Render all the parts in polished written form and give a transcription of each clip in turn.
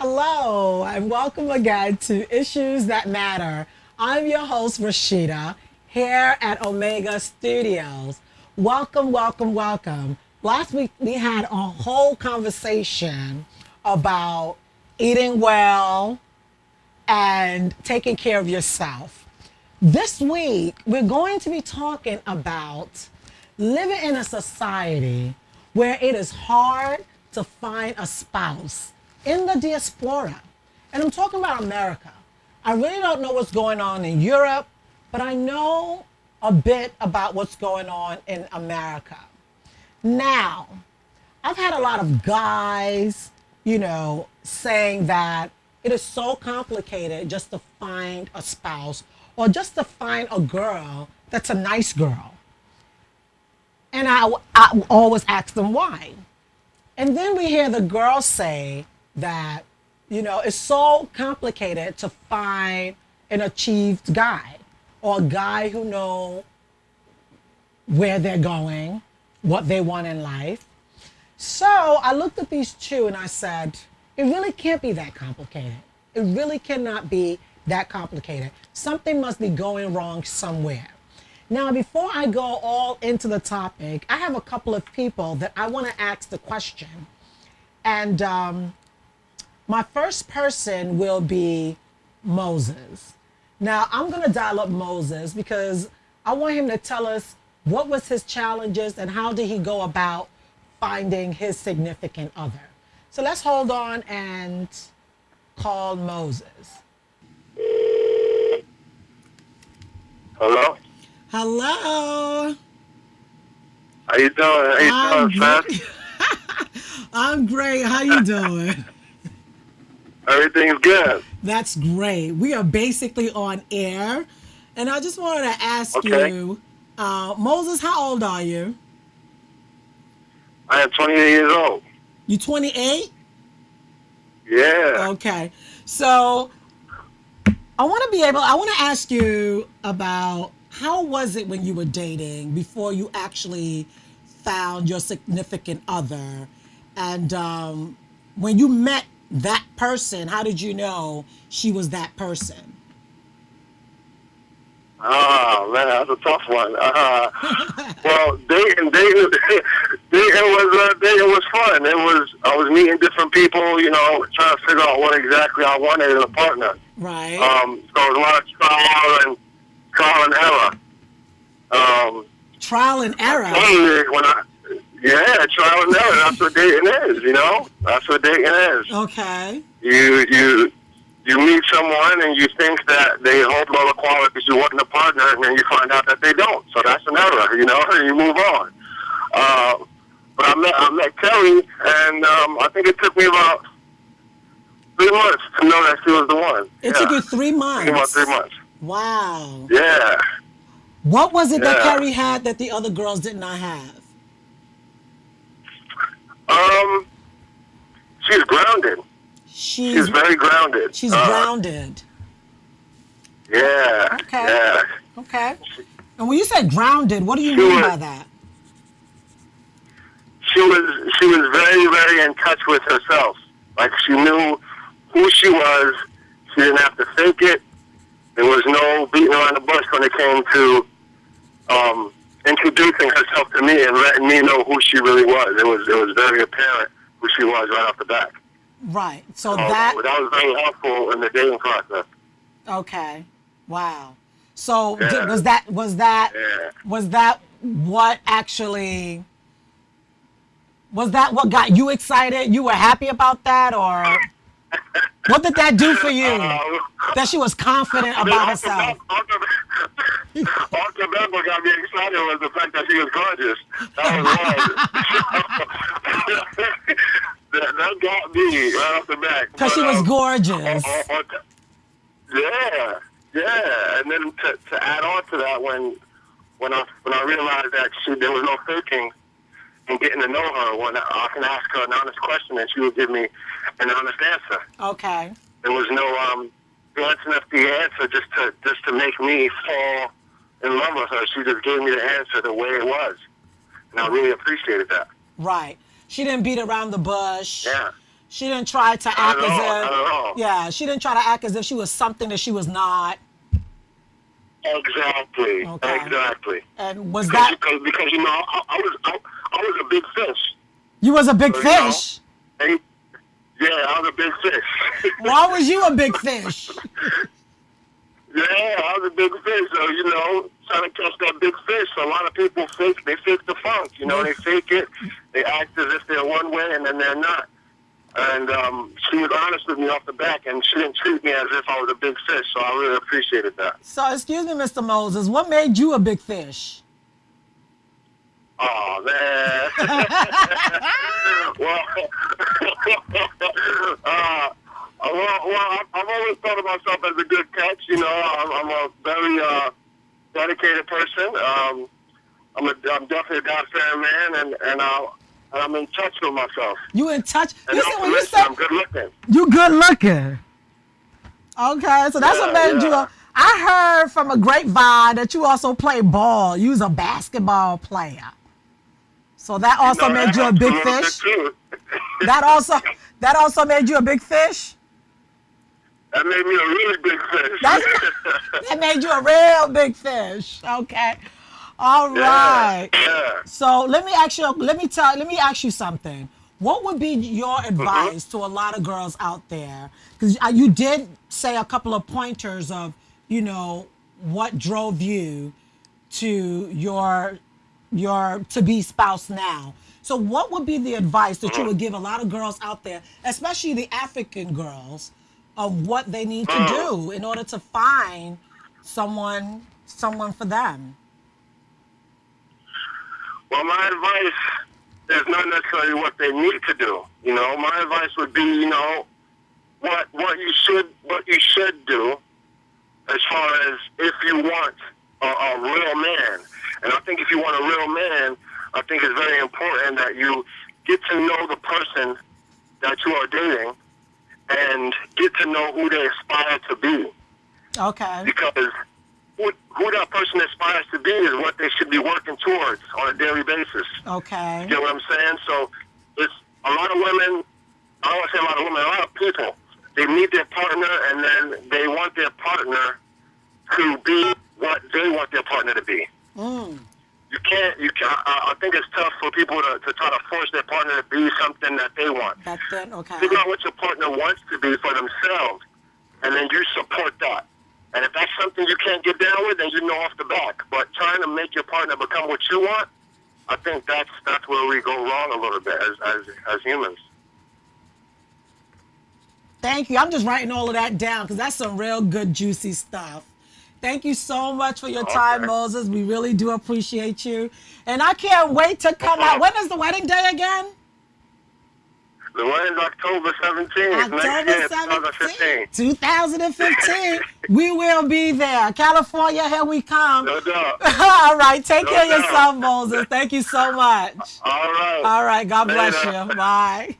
Hello, and welcome again to Issues That Matter. I'm your host, Rashida, here at Omega Studios. Welcome, welcome, welcome. Last week we had a whole conversation about eating well and taking care of yourself. This week we're going to be talking about living in a society where it is hard to find a spouse in the diaspora. And I'm talking about America. I really don't know what's going on in Europe, but I know a bit about what's going on in America. Now, I've had a lot of guys, saying that it is so complicated just to find a spouse or just to find a girl that's a nice girl. And I always ask them why. And then we hear the girls say that, it's so complicated to find an achieved guy or a guy who know where they're going, what they want in life. So I looked at these two and I said, it really can't be that complicated. It really cannot be that complicated. Something must be going wrong somewhere. Now, before I go all into the topic, I have a couple of people that I want to ask the question. And my first person will be Moses. Now, I'm going to dial up Moses because I want him to tell us what was his challenges and how did he go about finding his significant other. So let's hold on and call Moses. Hello? Hello. How you doing? How you doing, son? I'm great. How you doing? Everything's good. That's great. We are basically on air. And I just wanted to ask you, Moses, how old are you? I am 28 years old. You 28? Yeah. Okay. So I want to ask you about how was it when you were dating before you actually found your significant other? And when you met that person, how did you know she was that person? Oh, man, that's a tough one. Well, dating was fun. I was meeting different people, trying to figure out what exactly I wanted in a partner. Right. So it was a lot of trial and error. Trial and error. Trial and error. That's what dating is. That's what dating is. Okay. You meet someone and you think that they hold all the qualities you want in a partner, and then you find out that they don't. So that's an error, and you move on. But I met Kelly, and I think it took me about 3 months to know that she was the one. It took you 3 months? It took about 3 months. Wow. Yeah. What was it that Carrie had that the other girls did not have? She's grounded. She's very grounded. She's grounded. Yeah. Okay. Yeah. Okay. And when you say grounded, what do you mean by that? She was very, very in touch with herself. Like, she knew who she was. She didn't have to fake it. There was no beating around the bush when it came to introducing herself to me and letting me know who she really was. It was very apparent who she was right off the bat. Right. So that was very helpful in the dating process. Okay. Wow. So was that what got you excited? You were happy about that, or what did that do for you? That she was confident about herself. Off the back, what got me excited was the fact that she was gorgeous. That got me right off the back. Because she was gorgeous. Yeah. And then to add on to that, when I realized that there was no faking and getting to know her, when I can ask her an honest question and she would give me an honest answer. Okay. There was no glancing at the answer just to make me fall in love with her. She just gave me the answer the way it was, and I really appreciated that. Right. She didn't beat around the bush. Yeah. She didn't try to Not act at as all. if, Not at all. yeah, she didn't try to act as if she was something that she was not. Exactly. Okay. Exactly. And was Because, that, because you know, I was a big fish. you was a big So, you know, fish? and yeah, I was a big fish. Why was you a big fish? Yeah, I was a big fish. So, you know, trying to catch that big fish. So a lot of people fake the funk. You know, they fake it. They act as if they're one way and then they're not. And she was honest with me off the back, and she didn't treat me as if I was a big fish. So I really appreciated that. So, excuse me, Mr. Moses, what made you a big fish? Oh man. well, I've always thought of myself as a good catch. You know, I'm a very dedicated person. I'm definitely a God-fearing man, and I'm in touch with myself. You in touch? And You said when you said I'm good looking. you good looking. Okay, so that's what made you. I heard from a grapevine that you also play ball. You was a basketball player. So that also made you a big fish. That also made you a big fish. That made me a really big fish. That made you a real big fish. Okay. All right. Yeah. So let me ask you something. What would be your advice to a lot of girls out there? Because you did say a couple of pointers of, you know, what drove you to your to-be spouse now. So what would be the advice that you would give a lot of girls out there, especially the African girls, of what they need to do in order to find someone for them? Well, my advice is not necessarily what they need to do. You know, my advice would be, you know, what you should do, as far as if you want a real man. And I think if you want a real man, I think it's very important that you get to know the person that you are dating and get to know who they aspire to be. Okay. Because who that person aspires to be is what they should be working towards on a daily basis. Okay. You know what I'm saying? So it's a lot of women, I don't want to say a lot of women, a lot of people, they meet their partner and then they want their partner to be what they want their partner to be. You can't, I think it's tough for people to try to force their partner to be something that they want. That's it, okay. Figure out what your partner wants to be for themselves, and then you support that. And if that's something you can't get down with, then you know off the back. But trying to make your partner become what you want, I think that's where we go wrong a little bit as humans. Thank you. I'm just writing all of that down because that's some real good, juicy stuff. Thank you so much for your time, Moses. We really do appreciate you. And I can't wait to come out. When is the wedding day again? The wedding's October 17th. October 17th, 2015. We will be there. California, here we come. No doubt. All right. Take care of yourself, Moses. Thank you so much. All right. All right. God bless you. Bye.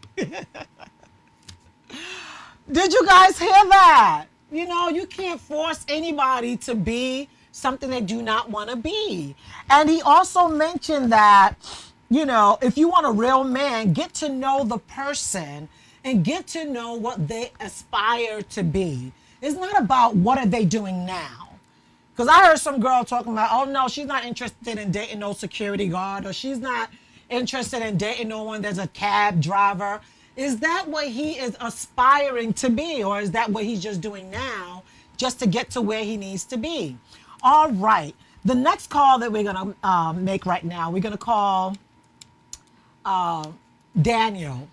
Did you guys hear that? You know, you can't force anybody to be something they do not want to be. And he also mentioned that, you know, if you want a real man, get to know the person and get to know what they aspire to be. It's not about what are they doing now. Because I heard some girl talking about, oh no, she's not interested in dating no security guard, or she's not interested in dating no one that's a cab driver. Is that what he is aspiring to be, or is that what he's just doing now just to get to where he needs to be? All right. The next call that we're going to make right now, we're going to call Daniel.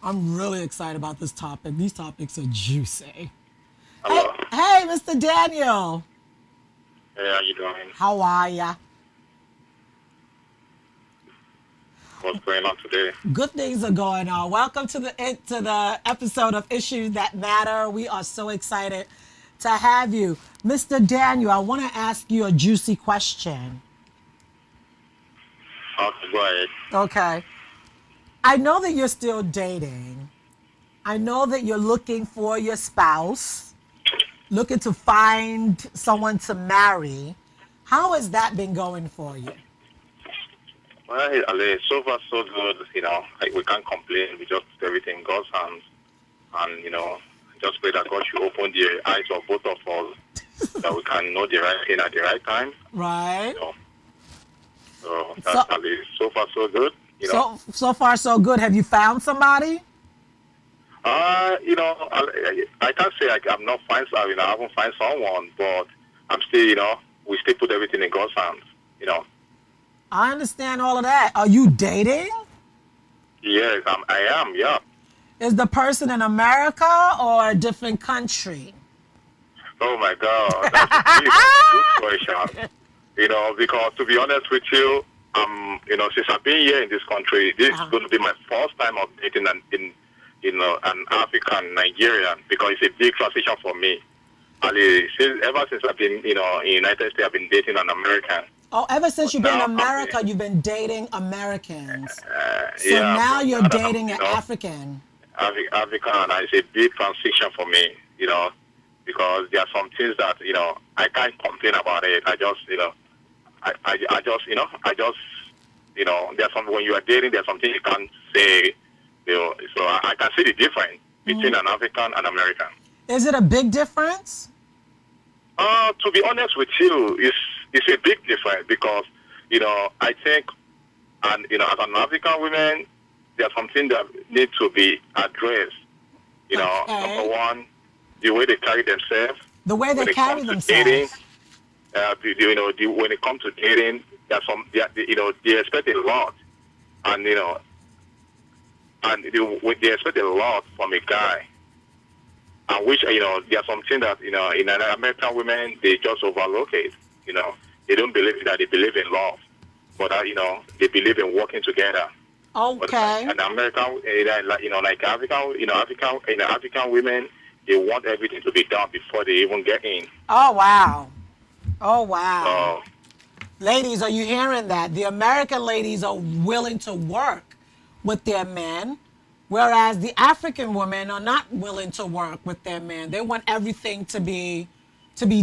I'm really excited about this topic. These topics are juicy. Hello. Hey, Mr. Daniel. Hey, how you doing? How are ya? What's going on today? Good things are going on. Welcome to the episode of Issues That Matter. We are so excited to have you. Mr. Daniel, I want to ask you a juicy question. Okay, go ahead. Okay. I know that you're still dating. I know that you're looking for your spouse, looking to find someone to marry. How has that been going for you? Well, Ali, so far so good. Like, we can't complain. We just put everything in God's hands, and just pray that God should open the eyes of both of us, that we can know the right thing at the right time. Right. You know, so So, that's Ali. So far so good. so far so good. Have you found somebody? I can't say I'm not fine. I haven't found someone, but I'm still, we still put everything in God's hands. I understand all of that. Are you dating? Yes, I am. Yeah. Is the person in America or a different country? Oh my God, that's a good question. Because to be honest with you, since I've been here in this country, this is going to be my first time of dating an African Nigerian, because it's a big transition for me. Ever since I've been, in the United States, I've been dating an American. Oh, ever since you've been in America, you've been dating Americans. So now you're dating an African. African, and it's a big transition for me, because there are some things that, I can't complain about it. I just, there's some, when you are dating, there's something you can't say, so I can see the difference between an African and American. Is it a big difference? To be honest with you, it's a big difference, because, I think, and, as an African woman, there's something that needs to be addressed. Number one, the way they carry themselves. The way they carry themselves. Dating, when it comes to dating, there's they expect a lot, and they expect a lot from a guy. And which, there's something that, in American women, they just overlook it. They don't believe that, they believe in love. But, they believe in working together. Okay. But, and American, like African women, they want everything to be done before they even get in. Oh, wow. Oh, wow. Ladies, are you hearing that? The American ladies are willing to work with their men, whereas the African women are not willing to work with their men. They want everything to be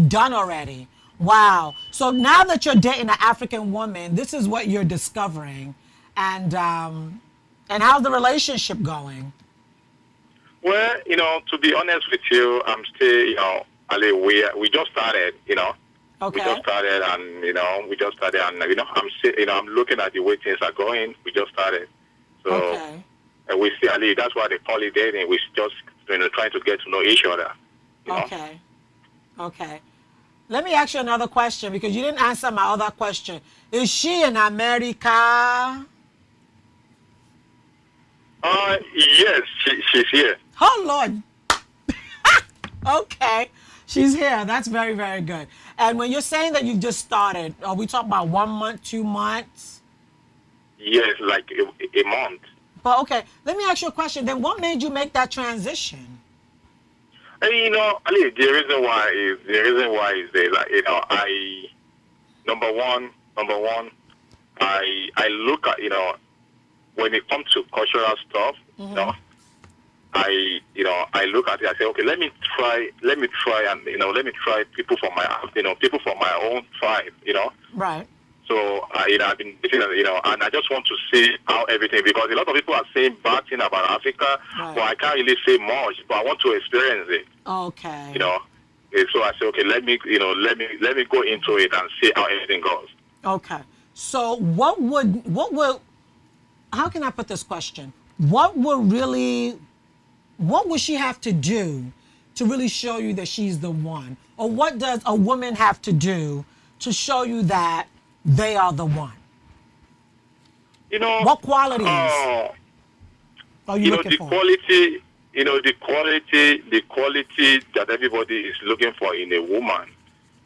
done already. Wow. So now that you're dating an African woman, this is what you're discovering. And how's the relationship going? Well, to be honest with you, I'm still, Ali, we just started, Okay. We just started, and, I'm still, I'm looking at the way things are going. We just started. So, okay. And we see, Ali, that's why they call it dating. We just, trying to get to know each other. Okay. Okay. Let me ask you another question, because you didn't answer my other question. Is she in America? Yes, she's here. Oh, Lord. Okay. She's here. That's very, very good. And when you're saying that you've just started, are we talking about 1 month, 2 months? Yes, like a month. But, okay, let me ask you a question. Then what made you make that transition? Ali, the reason why is that, number one, I look at, when it comes to cultural stuff, I look at it, I say, okay, let me try and, people from my own tribe, Right. So, I've been, and I just want to see how everything, because a lot of people are saying bad things about Africa, right. But I can't really say much, but I want to experience it. Okay. So I say, okay, let me go into it and see how everything goes. Okay. So how can I put this question? What would she have to do to really show you that she's the one? Or what does a woman have to do to show you that they are the one? What qualities are you looking for? The quality that everybody is looking for in a woman,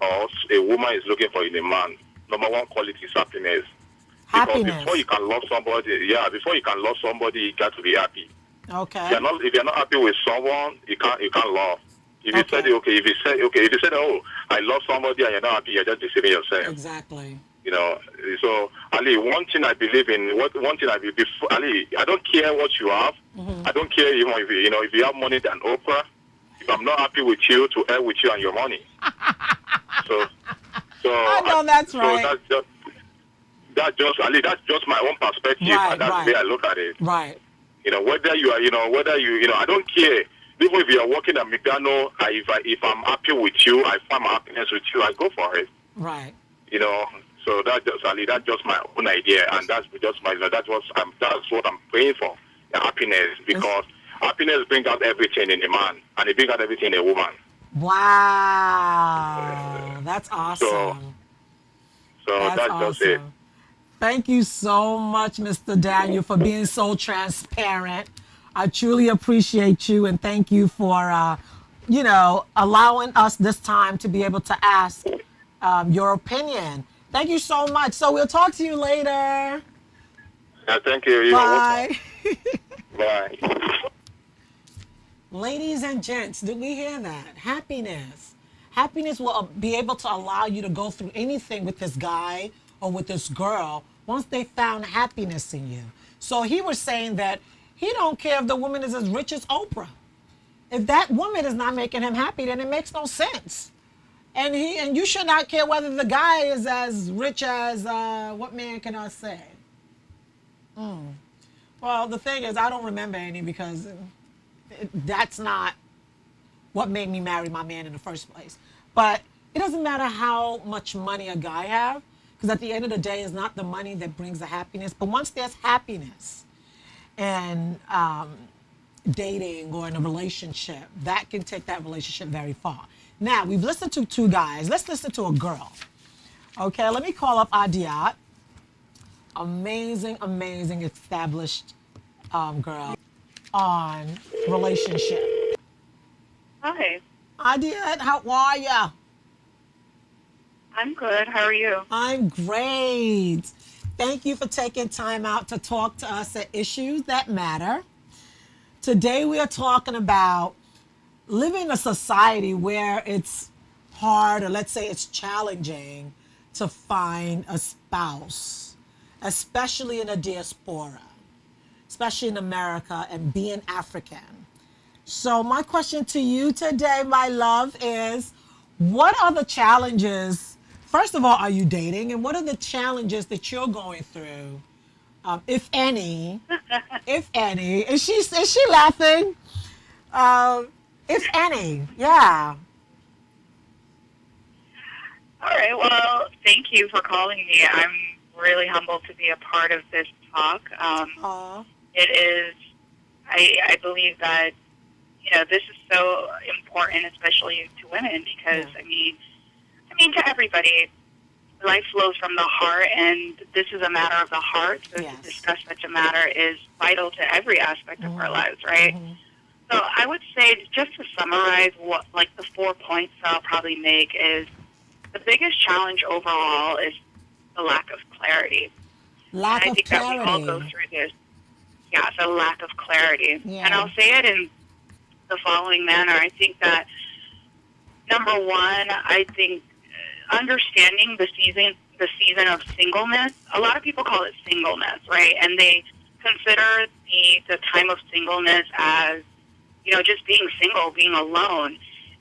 or a woman is looking for in a man. Number one quality is happiness. Happiness. Because before you can love somebody, you got to be happy. Okay. If you're not happy with someone, you can't love. If you said, oh, I love somebody and you're not happy, you're just deceiving yourself. Exactly. So Ali, one thing I believe in, Ali, I don't care what you have. I don't care even if you have money than Oprah. If I'm not happy with you, to hell with you and your money. So I know that's right. So that's just my own perspective, Right, and that's right. the way I look at it. Right. Whether you are, whether you, I don't care. Even if you are working at McDonald's, if I'm happy with you, I find my happiness with you, I go for it. Right. So that's just my own idea, and that's just that's what I'm praying for, the happiness, because happiness brings out everything in a man, and it brings out everything in a woman. Wow. That's awesome. That's That's just it. awesome. Thank you so much, Mr. Daniel, for being so transparent. I truly appreciate you, and thank you for, allowing us this time to be able to ask your opinion. Thank you so much. So we'll talk to you later. Thank you. You're Bye. welcome. Bye. Ladies and gents, did we hear that? Happiness. Happiness will be able to allow you to go through anything with this guy or with this girl once they found happiness in you. So he was saying that he don't care if the woman is as rich as Oprah. If that woman is not making him happy, then it makes no sense. And you should not care whether the guy is as rich as what man can I say? Well, the thing is, I don't remember any because that's not what made me marry my man in the first place. But it doesn't matter how much money a guy have, because at the end of the day, it's not the money that brings the happiness. But once there's happiness and dating or in a relationship, that can take that relationship very far. Now, we've listened to two guys. Let's listen to a girl. Okay, let me call up Adiat. Amazing, amazing, established girl on relationship. Hi. Adiat, how are ya? I'm good. How are you? I'm great. Thank you for taking time out to talk to us at Issues That Matter. Today we are talking about living in a society where it's hard, or let's say it's challenging, to find a spouse, especially in a diaspora, especially in America, and being African. So my question to you today, my love, is what are the challenges? First of all, are you dating? And what are the challenges that you're going through, if any? If any. Is she laughing? If any, yeah. All right. Well, thank you for calling me. I'm really humbled to be a part of this talk. It is, I believe that, this is so important, especially to women, because, I mean, to everybody, life flows from the heart, and this is a matter of the heart. So to discuss such a matter is vital to every aspect of our lives, right? So I would say, just to summarize what, the 4 points that I'll probably make is the biggest challenge overall is the lack of clarity. Lack and I of think clarity. That we all go through this. Yeah, the lack of clarity. Yeah. And I'll say it in the following manner. I think that, number one, I think understanding the season of singleness. A lot of people call it singleness, right? And they consider the time of singleness as, just being single, being alone.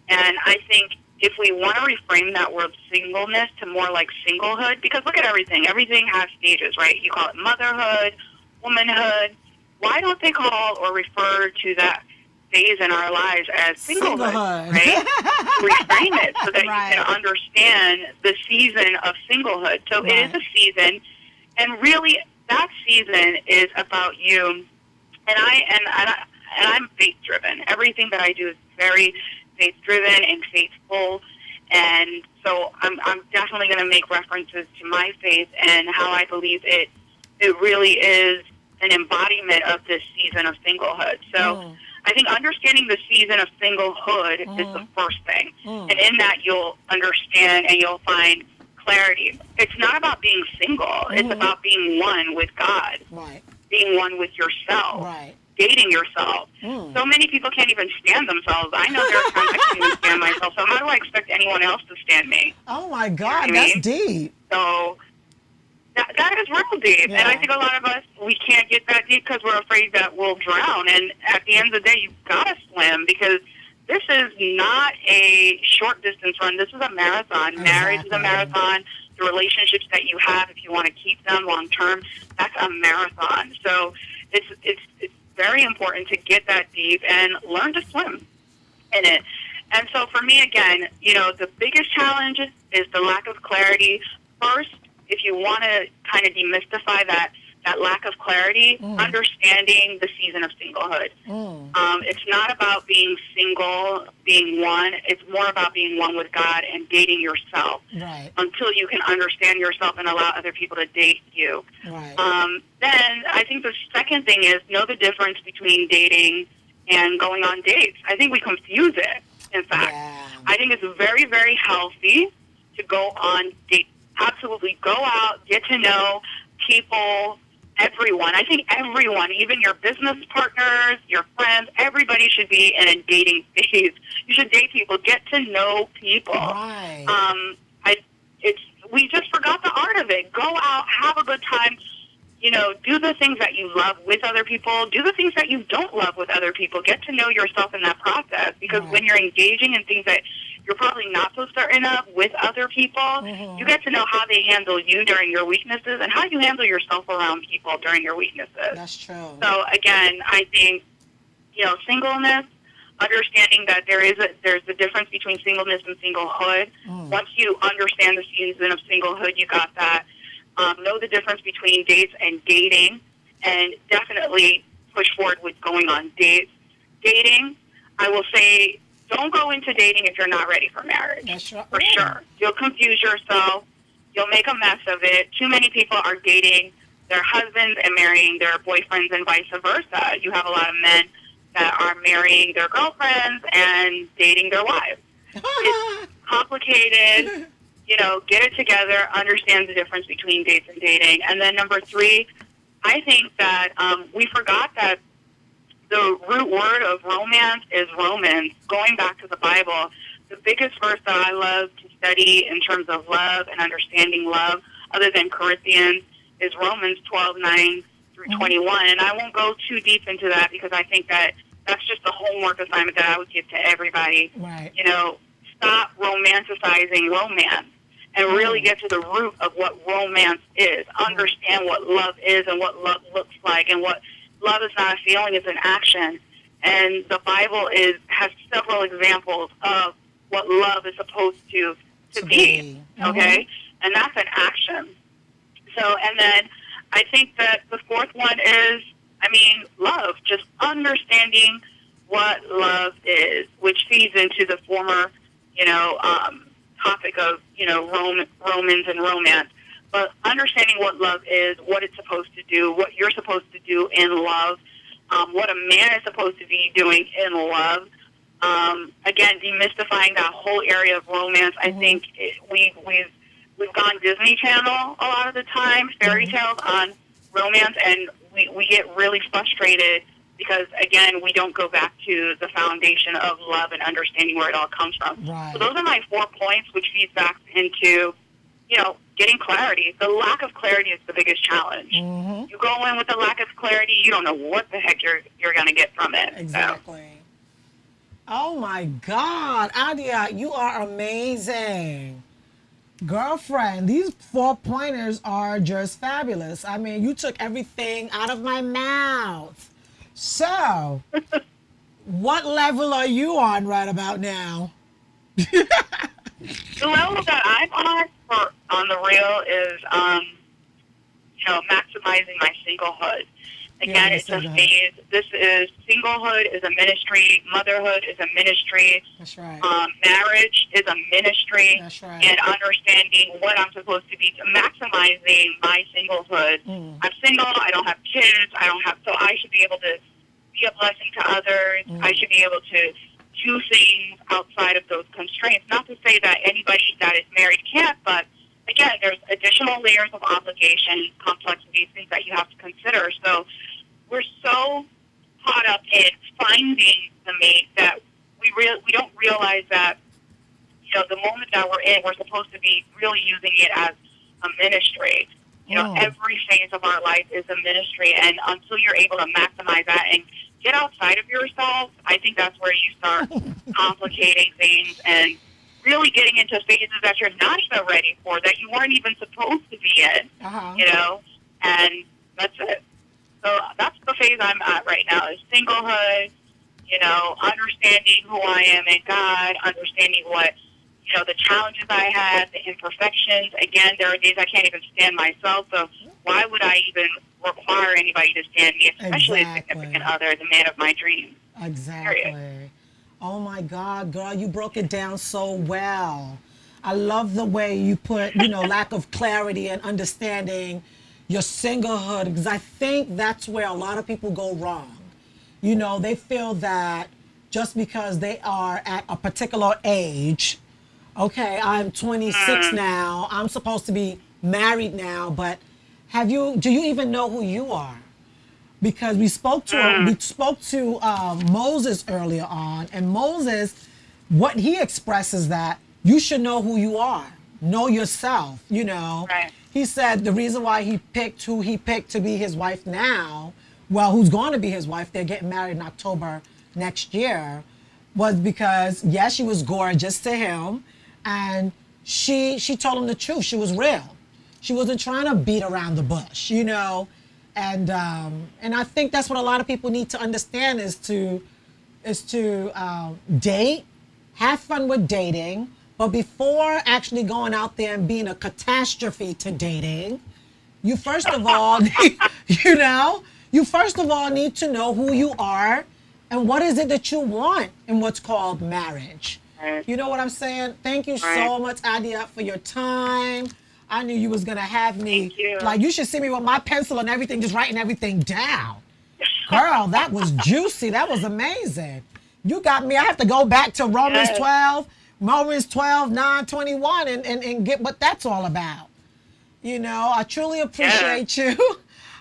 And I think if we want to reframe that word singleness to more like singlehood, because look at everything. Everything has stages, right? You call it motherhood, womanhood. Why don't they call or refer to that phase in our lives as singlehood. Right? Reframe it so that you can understand the season of singlehood. So it is a season, and really that season is about you. And I'm faith driven. Everything that I do is very faith driven and faithful. And so I'm definitely going to make references to my faith and how I believe it really is an embodiment of this season of singlehood. So I think understanding the season of singlehood is the first thing. And in that you'll understand and you'll find clarity. It's not about being single. It's about being one with God. Being one with yourself. Dating yourself. So many people can't even stand themselves. I know there are times I can't even stand myself. So how do I expect anyone else to stand me? Oh my God, that's deep. So that is real deep. And I think a lot of us, we can't get that deep because we're afraid that we'll drown. And at the end of the day, you've got to swim because this is not a short distance run. This is a marathon. Marriage is a marathon. the relationships that you have, if you want to keep them long term, that's a marathon. So it's very important to get that deep and learn to swim in it. And so for me, again, the biggest challenge is the lack of clarity. First, if you want to kind of demystify that lack of clarity, understanding the season of singlehood. It's not about being single, being one. It's more about being one with God and dating yourself until you can understand yourself and allow other people to date you. Then I think the second thing is know the difference between dating and going on dates. I think we confuse it, in fact. I think it's very, very healthy to go on dates. Absolutely. Go out, get to know people, everyone. I think everyone, even your business partners, your friends, everybody should be in a dating phase. You should date people, get to know people. We just forgot the art of it. Go out, have a good time. Do the things that you love with other people. Do the things that you don't love with other people. Get to know yourself in that process. Because when you're engaging in things that you're probably not so certain of with other people, you get to know how they handle you during your weaknesses and how you handle yourself around people during your weaknesses. That's true. So again, I think, singleness, understanding that there's a difference between singleness and singlehood. Once you understand the season of singlehood, you got that. Know the difference between dates and dating, and definitely push forward with going on dates. Dating, I will say, don't go into dating if you're not ready for marriage. That's right. For sure. You'll confuse yourself. You'll make a mess of it. Too many people are dating their husbands and marrying their boyfriends and vice versa. You have a lot of men that are marrying their girlfriends and dating their wives. It's complicated. Get it together, understand the difference between dates and dating. And then number 3, I think that we forgot that the root word of romance is Romans. Going back to the Bible, the biggest verse that I love to study in terms of love and understanding love, other than Corinthians, is Romans 12:9 through 21. And I won't go too deep into that because I think that that's just a homework assignment that I would give to everybody. Stop romanticizing romance and really get to the root of what romance is. Understand what love is and what love looks like, and what love is not a feeling, it's an action. And the Bible has several examples of what love is supposed to be. Okay? And that's an action. So, and then I think that the fourth one is, love. Just understanding what love is, which feeds into the former, topic of, Romans and romance. But understanding what love is, what it's supposed to do, what you're supposed to do in love, what a man is supposed to be doing in love. Again, demystifying that whole area of romance. I think we've gone Disney Channel a lot of the time, fairy tales on romance, and we get really frustrated because, again, we don't go back to the foundation of love and understanding where it all comes from. So those are my 4 points, which feeds back into, getting clarity. The lack of clarity is the biggest challenge. You go in with a lack of clarity, you don't know what the heck you're going to get from it. Exactly. So. Oh, my God. Adia, you are amazing. Girlfriend, these 4 pointers are just fabulous. You took everything out of my mouth. So, what level are you on right about now? The level that I'm on the real is, maximizing my singlehood. Again, it's a phase. Singlehood is a ministry. Motherhood is a ministry. That's right. Marriage is a ministry. That's right. And understanding what I'm supposed to be, maximizing my singlehood. I'm single. I don't have kids. So I should be able to be a blessing to others. I should be able to do things outside of those constraints. Not to say that anybody that is married can't, but again, there's additional layers of obligation, complexities, things that you have to consider. So we're so caught up in finding the mate that we don't realize that, the moment that we're in, we're supposed to be really using it as a ministry. Every phase of our life is a ministry, and until you're able to maximize that and get outside of yourself, I think that's where you start complicating things and really getting into phases that you're not even ready for, that you weren't even supposed to be in, you know, and that's it. So that's the phase I'm at right now, is singlehood, you know, understanding who I am in God, understanding what, you know, the challenges I have, the imperfections. Again, there are days I can't even stand myself, so why would I even require anybody to stand me, especially a significant other, the man of my dreams? Exactly. Period. Oh my God, girl, you broke it down so well. I love the way you put, you know, lack of clarity and understanding your singlehood, because I think that's where a lot of people go wrong. You know, they feel that just because they are at a particular age, okay, I'm 26 now, I'm supposed to be married now, but do you even know who you are? Because we spoke to Moses earlier on, and Moses, what he expresses that you should know who you are, know yourself. You know, Right. he said the reason why he picked who he picked to be his wife now, well, who's going to be his wife? They're getting married in October next year, was because yes, she was gorgeous to him, and she told him the truth. She was real. She wasn't trying to beat around the bush, you know. And I think that's what a lot of people need to understand is to date, have fun with dating, but before actually going out there and being a catastrophe to dating, you first of all, you first of all need to know who you are and what is it that you want in what's called marriage. Right. You know what I'm saying? Thank you Right. so much, Adia, for your time. I knew you was gonna have me. Thank you. Like, you should see me with my pencil and everything, just writing everything down. Girl, that was juicy. That was amazing. You got me. I have to go back to Romans Yes. 12, 9:21, and get what that's all about. You know, I truly appreciate you.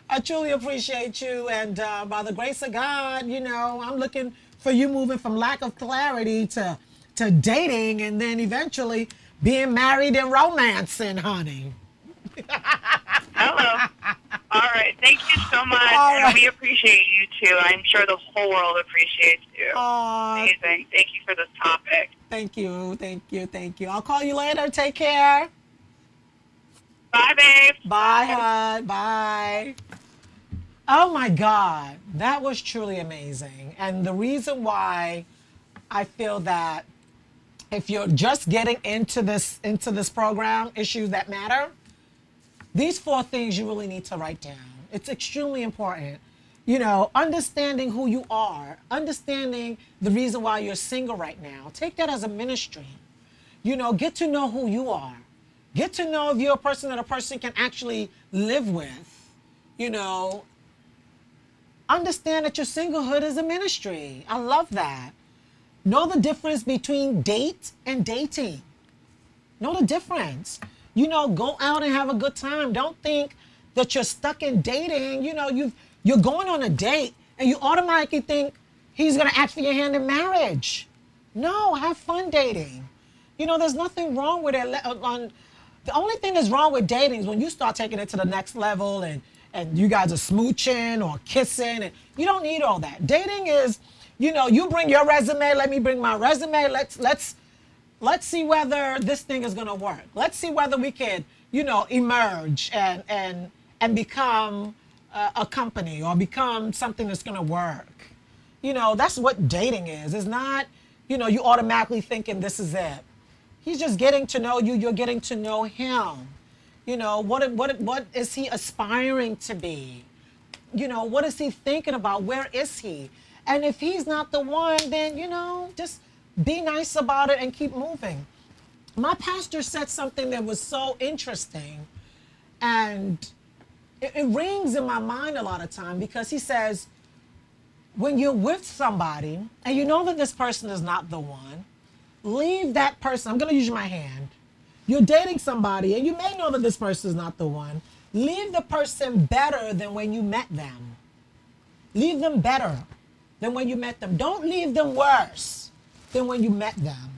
I truly appreciate you. And by the grace of God, you know, I'm looking for you moving from lack of clarity to dating, and then eventually being married and romancing, honey. Hello. All right. Thank you so much. All And right. we appreciate you too. I'm sure the whole world appreciates you. Aw, Amazing. Thank you for this topic. thank you, thank you, thank you. I'll call you later. Take care. Bye, babe. Bye, hon. Bye. Oh my God, that was truly amazing. And the reason why I feel that if you're just getting into this program, Issues That Matter, these 4 things you really need to write down. It's extremely important. You know, understanding who you are, understanding the reason why you're single right now. Take that as a ministry. You know, get to know who you are. Get to know if you're a person that a person can actually live with. You know, understand that your singlehood is a ministry. I love that. Know the difference between date and dating. Know the difference. You know, go out and have a good time. Don't think that you're stuck in dating. You know, you're going on a date and you automatically think he's gonna ask for your hand in marriage. No, have fun dating. You know, there's nothing wrong with it. The only thing that's wrong with dating is when you start taking it to the next level and you guys are smooching or kissing, and you don't need all that. Dating is, you know, you bring your resume, let me bring my resume. Let's see whether this thing is gonna work. Let's see whether we can, you know, emerge and become a company or become something that's gonna work. You know, that's what dating is. It's not, you know, you automatically thinking this is it. He's just getting to know you. You're getting to know him. You know, what is he aspiring to be? You know, what is he thinking about? Where is he? And if he's not the one, then, you know, just be nice about it and keep moving. My pastor said something that was so interesting, and it rings in my mind a lot of time, because he says, when you're with somebody and you know that this person is not the one, leave that person. I'm going to use my hand. You're dating somebody and you may know that this person is not the one. Leave the person better than when you met them. Leave them better than when you met them. Don't leave them worse than when you met them.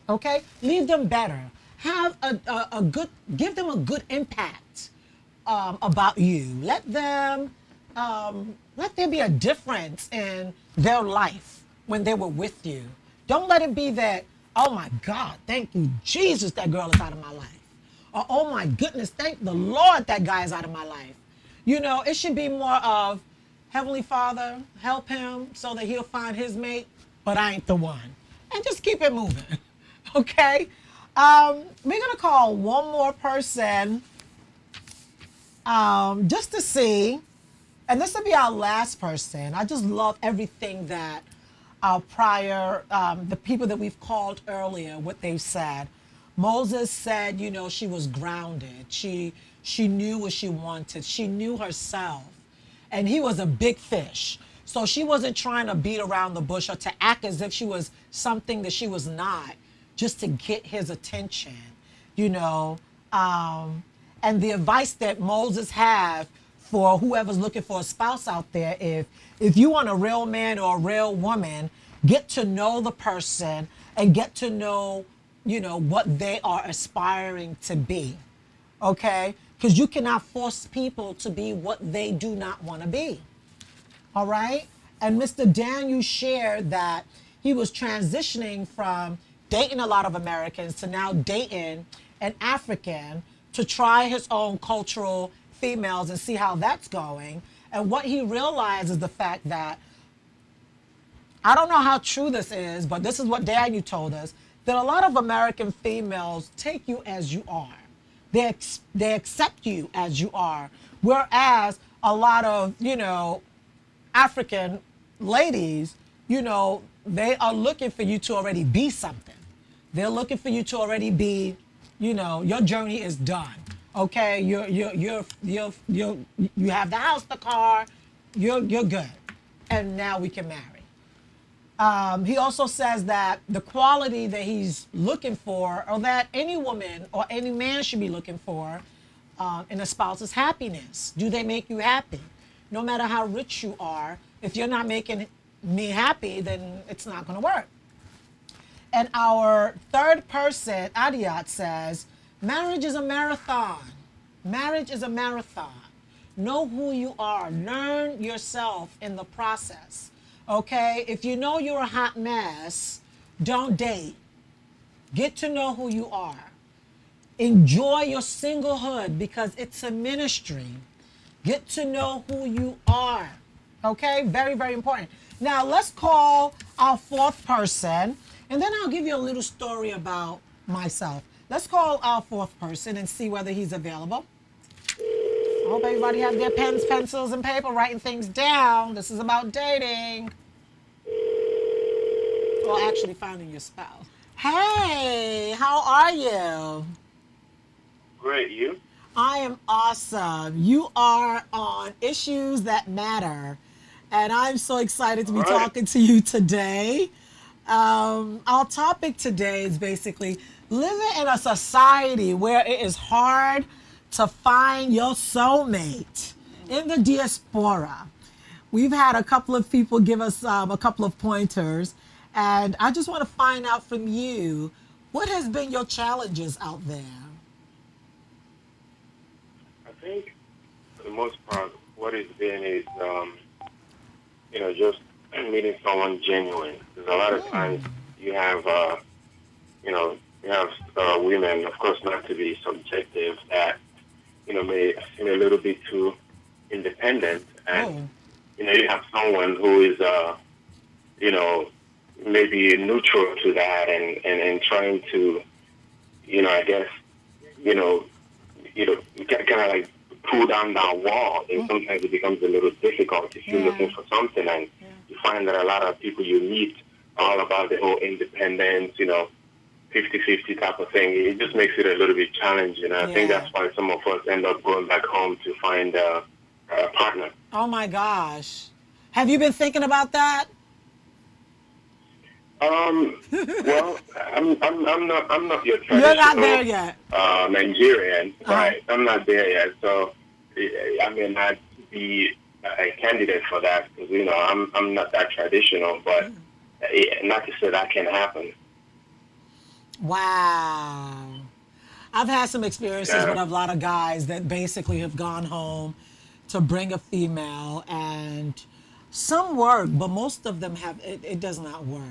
Okay? Leave them better. Have a good, give them a good impact about you. Let there be a difference in their life when they were with you. Don't let it be that, Oh my God, thank you, Jesus, that girl is out of my life. Or, oh my goodness, thank the Lord that guy is out of my life. You know, it should be more of, Heavenly Father, help him so that he'll find his mate, but I ain't the one. And just keep it moving, okay? We're gonna call one more person just to see, and this will be our last person. I just love everything that our prior, the people that we've called earlier, what they've said. Moses said, you know, she was grounded. She knew what she wanted. She knew herself. And he was a big fish. So she wasn't trying to beat around the bush or to act as if she was something that she was not, just to get his attention, you know. And the advice that Moses had for whoever's looking for a spouse out there, if you want a real man or a real woman, get to know the person and get to know, you know, what they are aspiring to be, okay? Because you cannot force people to be what they do not want to be, all right? And Mr. Daniel shared that he was transitioning from dating a lot of Americans to now dating an African to try his own cultural females and see how that's going. And what he realized is the fact that, I don't know how true this is, but this is what Daniel told us, that a lot of American females take you as you are. They accept you as you are. Whereas a lot of, you know, African ladies, you know, they are looking for you to already be something. They're looking for you to already be, you know, your journey is done. Okay, you have the house, the car, you're good, and now we can marry. He also says that the quality that he's looking for, or that any woman or any man should be looking for in a spouse, is happiness. Do they make you happy? No matter how rich you are, if you're not making me happy, then it's not going to work. And our third person, Adiat, says, marriage is a marathon. Marriage is a marathon. Know who you are. Learn yourself in the process. Okay? If you know you're a hot mess, don't date. Get to know who you are. Enjoy your singlehood because it's a ministry. Get to know who you are. Okay? Very, very important. Now, let's call our fourth person, and then I'll give you a little story about myself. Let's call our fourth person and see whether he's available. I hope everybody has their pens, pencils, and paper, writing things down. This is about dating. Well, actually finding your spouse. Hey, how are you? Great, you? I am awesome. You are on Issues That Matter, and I'm so excited to be talking to you today. Our topic today is basically living in a society where it is hard to find your soulmate in the diaspora. We've had a couple of people give us a couple of pointers, and I just want to find out from you, what has been your challenges out there? I think, for the most part, what it's been is, you know, just meeting someone genuine. Because a lot of times you have, you know, you have women, of course, not to be subjective, that, you know, may seem a little bit too independent. And, you know, you have someone who is, you know, maybe neutral to that and trying to, you know, I guess, you know, kind of like pull down that wall. And sometimes it becomes a little difficult if you're looking for something and you find that a lot of people you meet are all about the whole independence, you know, 50-50 type of thing. It just makes it a little bit challenging. I think that's why some of us end up going back home to find a partner. Oh my gosh. Have you been thinking about that? Well, I'm not your traditional. You're not there yet. Nigerian, right? I'm not there yet, so I may not be a candidate for that because you know I'm not that traditional. But not to say that can happen. Wow. I've had some experiences with a lot of guys that basically have gone home to bring a female, and some work, but most of them have it does not work.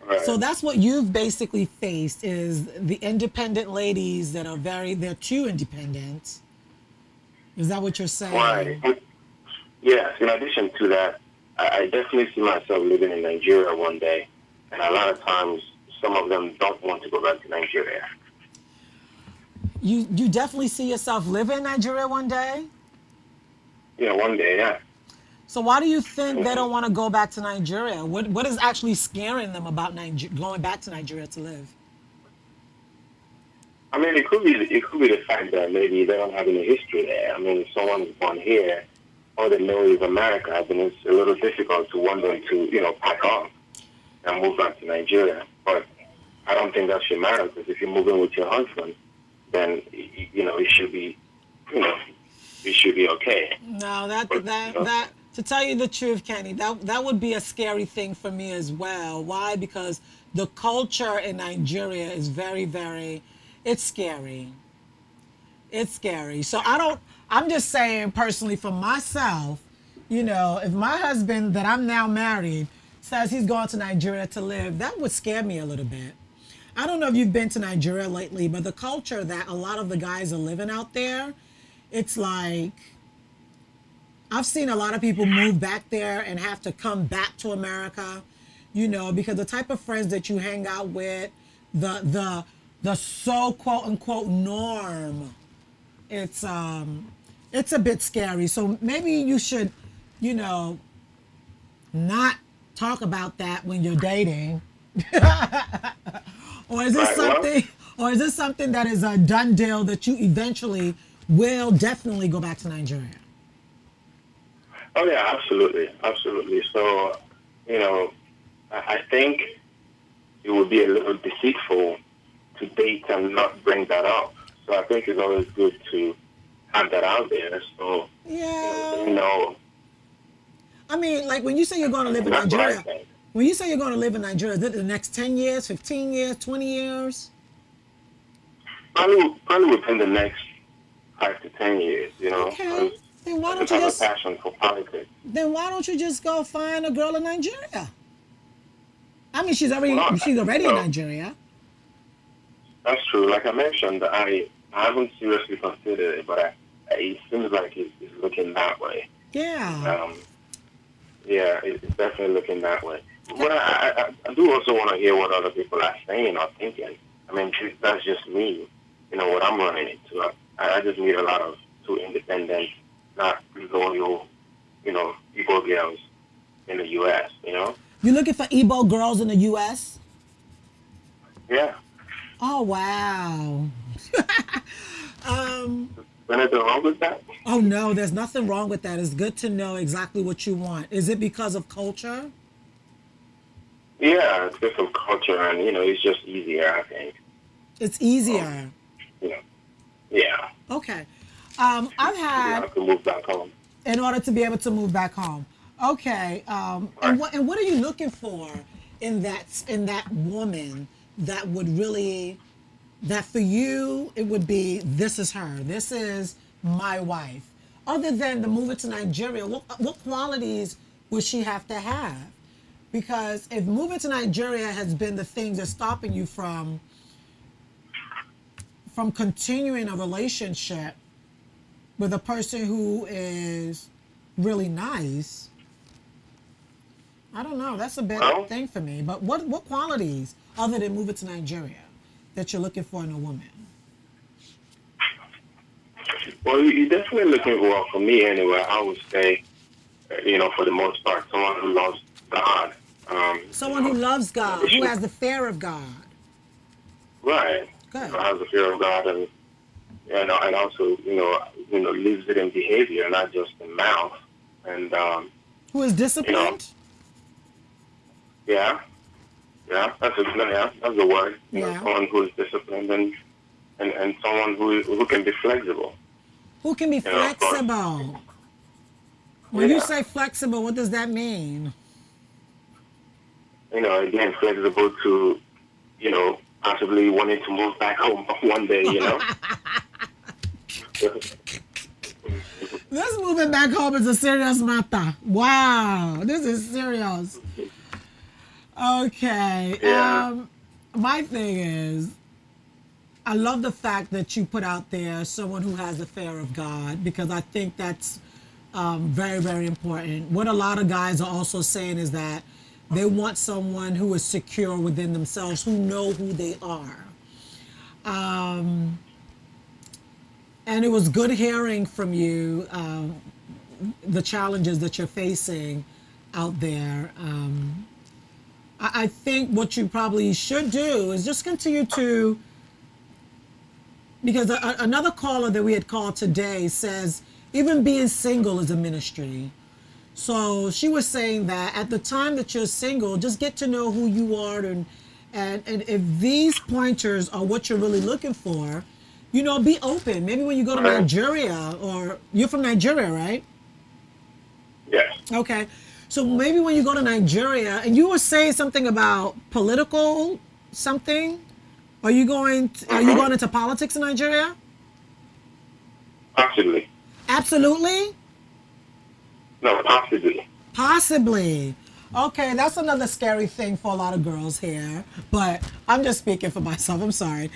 So Right. that's what you've basically faced is the independent ladies that are they're too independent. Is that what you're Right. saying? Yes. In addition to that, I definitely see myself living in Nigeria one day, and a lot of times some of them don't want to go back to Nigeria. You definitely see yourself living in Nigeria one day? Yeah, one day. Yeah. So why do you think they Mhm. don't want to go back to Nigeria? What is actually scaring them about going back to Nigeria to live? I mean, it could be the fact that maybe they don't have any history there. I mean, if someone is born here, all they know is America, then it's a little difficult to want them to, pack off and move back to Nigeria. But I don't think that should matter because if you're moving with your husband, then it should be, you know, it should be okay. No, But to tell you the truth, Kenny, that would be a scary thing for me as well. Why? Because the culture in Nigeria is very, very, it's scary. It's scary. So I'm just saying personally for myself, if my husband that I'm now married says he's going to Nigeria to live, that would scare me a little bit. I don't know if you've been to Nigeria lately, but the culture that a lot of the guys are living out there, it's like I've seen a lot of people move back there and have to come back to America, because the type of friends that you hang out with, the so quote unquote norm, it's um it's a bit scary. So maybe you should, you know, not talk about that when you're dating. Or is this right, well, something or is this something that is a done deal that you eventually will definitely go back to Nigeria? oh yeah, absolutely, absolutely. So, you know, I think it would be a little deceitful to date and not bring that up. So I think it's always good to have that out there. So, they Yeah. know. I mean, like when you say you're going to live in That's what I Nigeria, think. when you say you're going to live in Nigeria, is it the next 10 years, 15 years, 20 years? Probably within the next 5 to 10 years, Okay. because Then why I don't just you have a just passion for politics. then why don't you just go find a girl in Nigeria? I mean, Well, she's already in Nigeria. that's true. Like I mentioned, I haven't seriously considered it, but it seems like it's looking that way. Yeah. Um, yeah, it's definitely looking that way. But I do also want to hear what other people are saying or thinking. I mean, that's just me, what I'm running into. I just meet a lot of too independent, not loyal, Igbo girls in the U.S. You looking for Igbo girls in the U.S.? Yeah. Oh wow. Anything wrong with that? Oh no, there's nothing wrong with that. It's good to know exactly what you want. Is it because of culture? Yeah, it's different culture, and it's just easier, I think. It's Um, easier. you know, yeah, Okay. I've you don't had have to move back home. in order to be able to move back home. Okay. Right. And what are you looking for in that woman that would really that for you it would be this is her. This is my wife. Other than the moving to Nigeria, what qualities would she have to have? Because if moving to Nigeria has been the thing that's stopping you from continuing a relationship with a person who is really nice, I don't know. That's a big Well, thing for me. But what qualities other than moving to Nigeria that you're looking for in a woman? well, you're definitely looking well for me anyway. I would say, for the most part, someone who loves God. Someone who loves in God, who addition, has the fear of God. right, Good. has a fear of God, and also, lives it in behavior, not just in mouth. And Who is you know, disciplined? yeah, yeah, that's the word. Yeah. Someone who is disciplined and someone who can be flexible. Who can be Of course. flexible? When you Yeah. say flexible, what does that mean? Again, flexible to, possibly wanting to move back home one day. This moving back home is a serious matter. Wow, this is serious. Okay. Yeah. My thing is, I love the fact that you put out there someone who has the fear of God because I think that's very, very important. What a lot of guys are also saying is that they want someone who is secure within themselves, who know who they are. And it was good hearing from you the challenges that you're facing out there. I think what you probably should do is just continue to, because another caller that we had called today says even being single is a ministry. So she was saying that at the time that you're single, just get to know who you are, and if these pointers are what you're really looking for, be open. Maybe when you go to Right. Nigeria, or you're from Nigeria, right? Yes. Okay. So maybe when you go to Nigeria, and you were saying something about political something, are you going into politics in Nigeria? Possibly. Absolutely? No, possibly. Possibly. Okay, that's another scary thing for a lot of girls here, but I'm just speaking for myself. I'm sorry.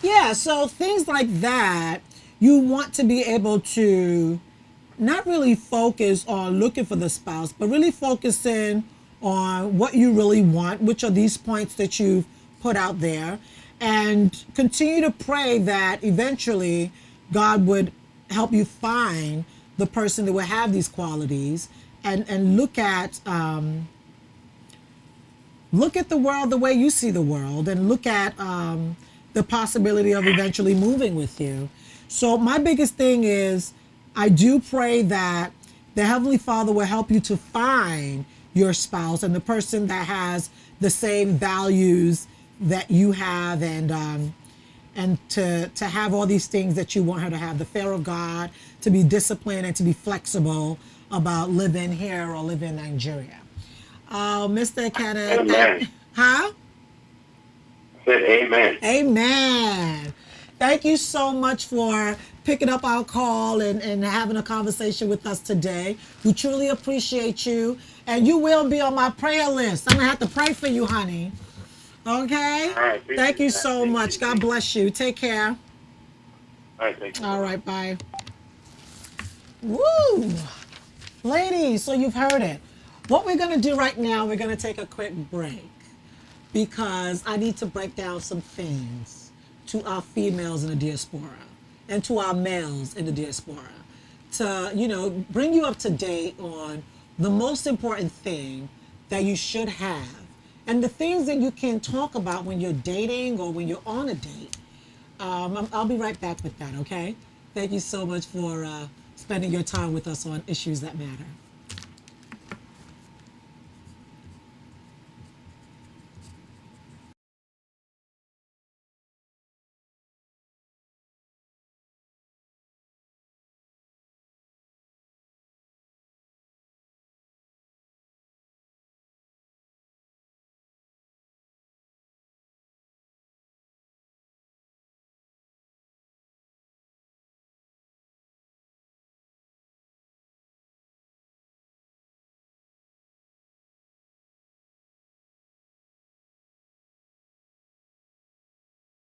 Yeah, so things like that, you want to be able to not really focus on looking for the spouse, but really focusing on what you really want, which are these points that you've put out there, and continue to pray that eventually God would help you find the person that will have these qualities, and look at the world the way you see the world, and look at the possibility of eventually moving with you. So my biggest thing is, I do pray that the Heavenly Father will help you to find your spouse and the person that has the same values that you have, and to have all these things that you want her to have, the fear of God, to be disciplined and to be flexible about living here or living in Nigeria. Mr. Kenneth, Amen. huh? I said amen. Amen. Thank you so much for picking up our call and having a conversation with us today. We truly appreciate you. And you will be on my prayer list. I'm going to have to pray for you, honey. Okay? All right. Thank you Appreciate that. so Thank much. you. God bless you. Take care. All right. Thank you. All right. Bye. Woo! Ladies, so you've heard it. What we're going to do right now, we're going to take a quick break because I need to break down some things to our females in the diaspora and to our males in the diaspora to, bring you up to date on the most important thing that you should have and the things that you can talk about when you're dating or when you're on a date. I'll be right back with that, okay? Thank you so much for spending your time with us on Issues That Matter.